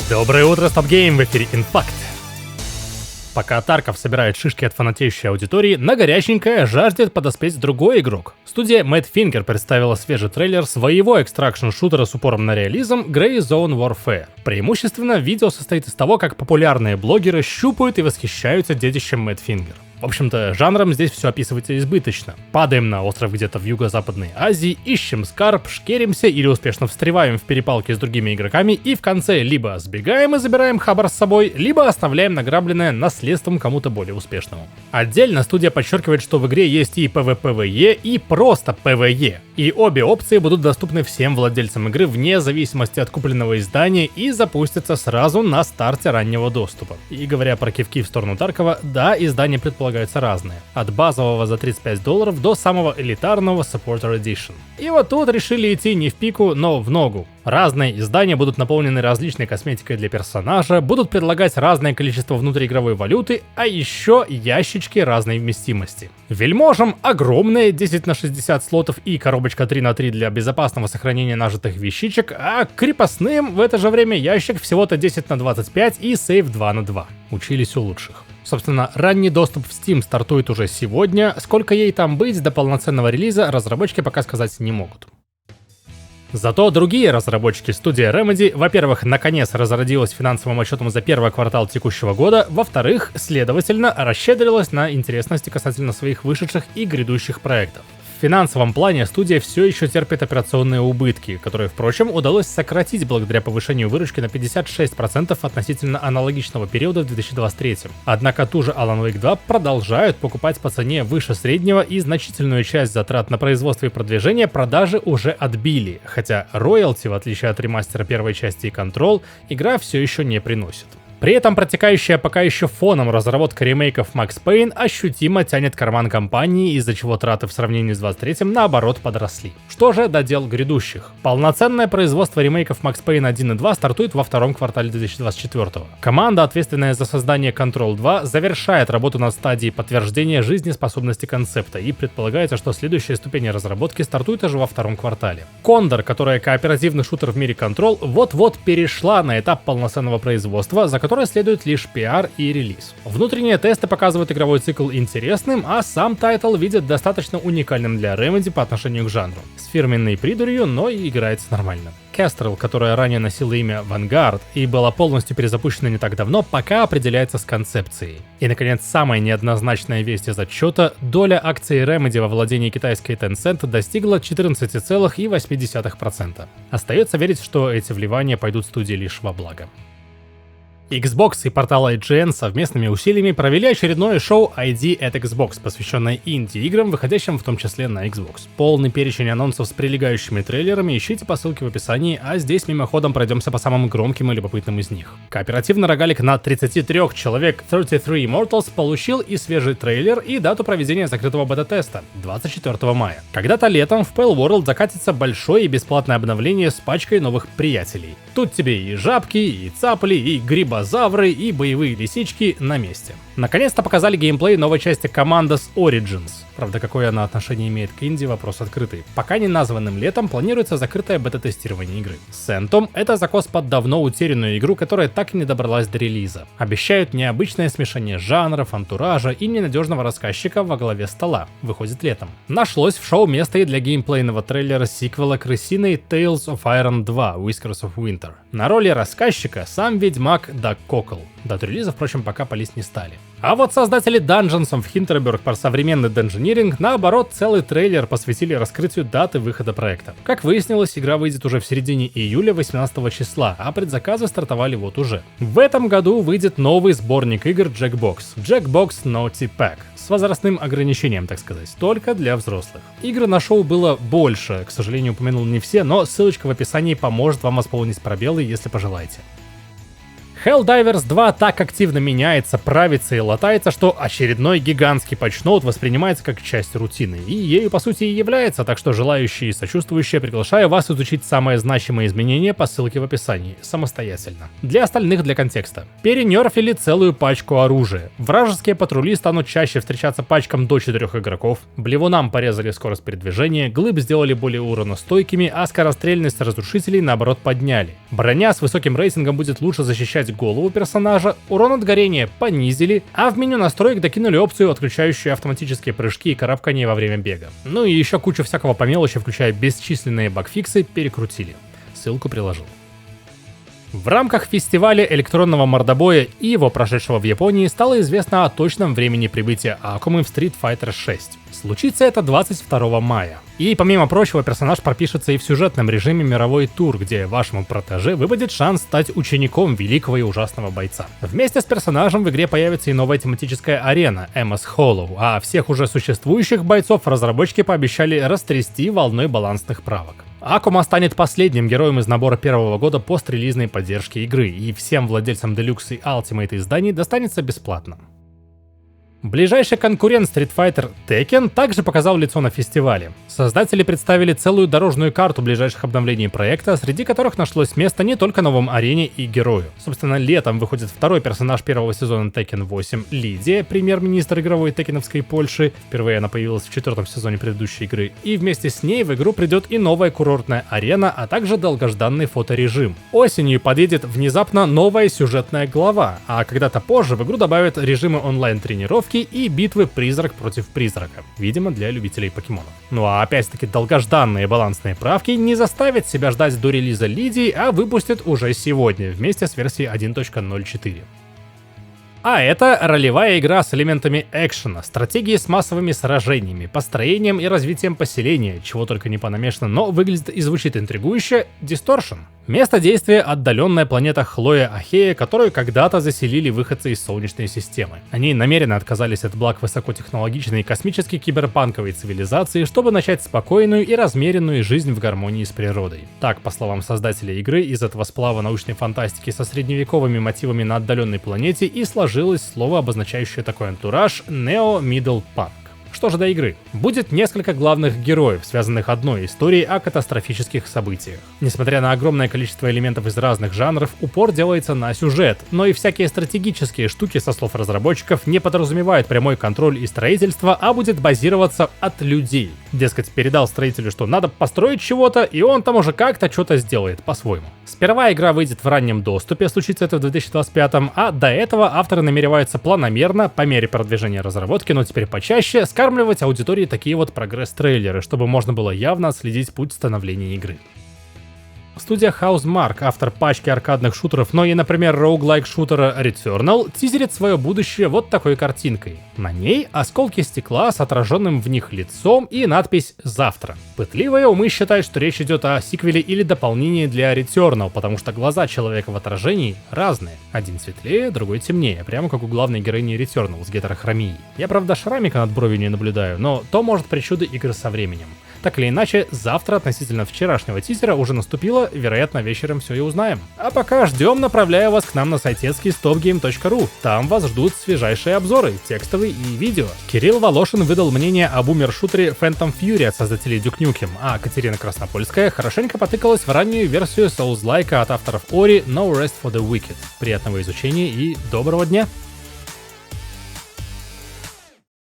Доброе утро, Стоп Гейм, в эфире Инфакт. Пока Тарков собирает шишки от фанатеющей аудитории, на горяченькое жаждет подоспеть другой игрок. Студия Mad Finger представила свежий трейлер своего экстракшн-шутера с упором на реализм Grey Zone Warfare. Преимущественно видео состоит из того, как популярные блогеры щупают и восхищаются детищем Mad Finger. В общем-то, жанром здесь все описывается избыточно. Падаем на остров где-то в Юго-Западной Азии, ищем скарб, шкеримся или успешно встреваем в перепалки с другими игроками и в конце либо сбегаем и забираем хабар с собой, либо оставляем награбленное наследством кому-то более успешному. Отдельно студия подчеркивает, что в игре есть и PvPvE, и просто PvE. И обе опции будут доступны всем владельцам игры вне зависимости от купленного издания и запустятся сразу на старте раннего доступа. И говоря про кивки в сторону Таркова, да, издания предполагаются разные. От базового за $35 до самого элитарного Supporter Edition. И вот тут решили идти не в пику, но в ногу. Разные издания будут наполнены различной косметикой для персонажа, будут предлагать разное количество внутриигровой валюты, а еще ящички разной вместимости. Вельможам огромные 10×60 слотов и коробочка 3×3 для безопасного сохранения нажитых вещичек, а крепостным в это же время ящик всего-то 10×25 и сейв 2×2. Учились у лучших. Собственно, ранний доступ в Steam стартует уже сегодня, сколько ей там быть до полноценного релиза разработчики пока сказать не могут. Зато другие разработчики, студия Remedy, во-первых, наконец разродилась финансовым отчетом за первый квартал текущего года, во-вторых, следовательно, расщедрилась на интересности касательно своих вышедших и грядущих проектов. В финансовом плане студия все еще терпит операционные убытки, которые, впрочем, удалось сократить благодаря повышению выручки на 56% относительно аналогичного периода в 2023. Однако ту же Alan Wake 2 продолжают покупать по цене выше среднего, и значительную часть затрат на производство и продвижение продажи уже отбили, хотя роялти, в отличие от ремастера первой части и Control, игра все еще не приносит. При этом протекающая пока еще фоном разработка ремейков Max Payne ощутимо тянет карман компании, из-за чего траты в сравнении с 23-м наоборот подросли. Что же до дел грядущих? Полноценное производство ремейков Max Payne 1 и 2 стартует во втором квартале 2024. Команда, ответственная за создание Control 2, завершает работу на стадии подтверждения жизнеспособности концепта, и предполагается, что следующая ступень разработки стартует уже во втором квартале. Condor, которая кооперативный шутер в мире Control, вот-вот перешла на этап полноценного производства, за которой следует лишь пиар и релиз. Внутренние тесты показывают игровой цикл интересным, а сам тайтл видят достаточно уникальным для Remedy по отношению к жанру. С фирменной придурью, но и играется нормально. Kestrel, которая ранее носила имя Vanguard и была полностью перезапущена не так давно, пока определяется с концепцией. И, наконец, самая неоднозначная весть из отчета: доля акций Remedy во владении китайской Tencent достигла 14,8%. Остается верить, что эти вливания пойдут студии лишь во благо. Xbox и портал IGN совместными усилиями провели очередное шоу ID at Xbox, посвященное инди-играм, выходящим в том числе на Xbox. Полный перечень анонсов с прилегающими трейлерами ищите по ссылке в описании, а здесь мимоходом пройдемся по самым громким и любопытным из них. Кооперативный рогалик на 33 человек 33 Immortals получил и свежий трейлер, и дату проведения закрытого бета-теста — 24 мая. Когда-то летом в Pale World закатится большое и бесплатное обновление с пачкой новых приятелей. Тут тебе и жабки, и цапли, и грибозавры, и боевые лисички на месте. Наконец-то показали геймплей новой части Commandos Origins. Правда, какое она отношение имеет к инди — вопрос открытый. Пока не названным летом планируется закрытое бета-тестирование игры. Сентом — это закос под давно утерянную игру, которая так и не добралась до релиза. Обещают необычное смешение жанров, антуража и ненадежного рассказчика во главе стола. Выходит летом. Нашлось в шоу место и для геймплейного трейлера сиквела крысиной Tales of Iron 2 Whiskers of Winter. На роли рассказчика сам ведьмак Даг Кокл. Дату релиза, впрочем, пока палить не стали. А вот создатели Dungeons of Hinterberg про современный денжиниринг, наоборот, целый трейлер посвятили раскрытию даты выхода проекта. Как выяснилось, игра выйдет уже в середине июля 18 числа, а предзаказы стартовали вот уже. В этом году выйдет новый сборник игр Jackbox Naughty Pack, с возрастным ограничением, так сказать, только для взрослых. Игр на шоу было больше, к сожалению, упомянул не все, но ссылочка в описании поможет вам восполнить пробелы, если пожелаете. Helldivers 2 так активно меняется, правится и латается, что очередной гигантский патчноут воспринимается как часть рутины, и ею по сути и является, так что желающие и сочувствующие приглашаю вас изучить самые значимые изменения по ссылке в описании, самостоятельно. Для остальных для контекста. Перенерфили целую пачку оружия. Вражеские патрули станут чаще встречаться пачкам до 4 игроков, блевунам порезали скорость передвижения, глыб сделали более уроностойкими, а скорострельность разрушителей наоборот подняли. Броня с высоким рейтингом будет лучше защищать голову персонажа, урон от горения понизили, а в меню настроек докинули опцию, отключающую автоматические прыжки и карабкания во время бега. Ну и еще кучу всякого по мелочи, включая бесчисленные багфиксы, перекрутили. Ссылку приложил. В рамках фестиваля электронного мордобоя EVO, прошедшего в Японии, стало известно о точном времени прибытия Акумы в Street Fighter 6. Случится это 22 мая. И помимо прочего, персонаж пропишется и в сюжетном режиме мировой тур, где вашему протеже выпадет шанс стать учеником великого и ужасного бойца. Вместе с персонажем в игре появится и новая тематическая арена MS Hollow, а всех уже существующих бойцов разработчики пообещали растрясти волной балансных правок. Акума станет последним героем из набора первого года пострелизной поддержки игры, и всем владельцам Deluxe и Ultimate изданий достанется бесплатно. Ближайший конкурент Street Fighter Tekken также показал лицо на фестивале. Создатели представили целую дорожную карту ближайших обновлений проекта, среди которых нашлось место не только новым арене и герою. Собственно, летом выходит второй персонаж первого сезона Tekken 8 Лидия, премьер-министр игровой текеновской Польши. Впервые она появилась в 4-м сезоне предыдущей игры. И вместе с ней в игру придет и новая курортная арена, а также долгожданный фоторежим. Осенью подъедет внезапно новая сюжетная глава, а когда-то позже в игру добавят режимы онлайн-тренировки и битвы призрак против призрака, видимо для любителей покемонов. Ну а опять-таки долгожданные балансные правки не заставят себя ждать до релиза Лидии, а выпустят уже сегодня вместе с версией 1.04. А это ролевая игра с элементами экшена, стратегии с массовыми сражениями, построением и развитием поселения, чего только не понамешано, но выглядит и звучит интригующе — Distortion. Место действия — отдаленная планета Хлоя Ахея, которую когда-то заселили выходцы из Солнечной системы. Они намеренно отказались от благ высокотехнологичной космической киберпанковой цивилизации, чтобы начать спокойную и размеренную жизнь в гармонии с природой. Так, по словам создателя игры, из этого сплава научной фантастики со средневековыми мотивами на отдаленной планете и сложилось слово, обозначающее такой антураж — Neo Middle Punk. Что же до игры? Будет несколько главных героев, связанных одной историей о катастрофических событиях. Несмотря на огромное количество элементов из разных жанров, упор делается на сюжет, но и всякие стратегические штуки, со слов разработчиков, не подразумевают прямой контроль и строительство, а будет базироваться от людей. Дескать, передал строителю, что надо построить чего-то, и он там уже как-то что-то сделает по-своему. Сперва игра выйдет в раннем доступе, случится это в 2025, а до этого авторы намереваются планомерно, по мере продвижения разработки, но теперь почаще, скармливать аудитории такие вот прогресс-трейлеры, чтобы можно было явно отследить путь становления игры. Студия Housemarque, автор пачки аркадных шутеров, но и, например, роуглайк-шутера Returnal, тизерит свое будущее вот такой картинкой. На ней осколки стекла с отраженным в них лицом и надпись «Завтра». Пытливые умы считают, что речь идет о сиквеле или дополнении для Returnal, потому что глаза человека в отражении разные. Один светлее, другой темнее, прямо как у главной героини Returnal с гетерохромией. Я, правда, шрамика над бровью не наблюдаю, но то может причуды игр со временем. Так или иначе, завтра относительно вчерашнего тизера уже наступило, вероятно, вечером все и узнаем. А пока ждем, направляю вас к нам на сайтецкий stopgame.ru. Там вас ждут свежайшие обзоры, текстовые и видео. Кирилл Волошин выдал мнение об умер-шутере Phantom Fury от создателей Duke Nukem, а Катерина Краснопольская хорошенько потыкалась в раннюю версию Souls-like от авторов Ori No Rest for the Wicked. Приятного изучения и доброго дня!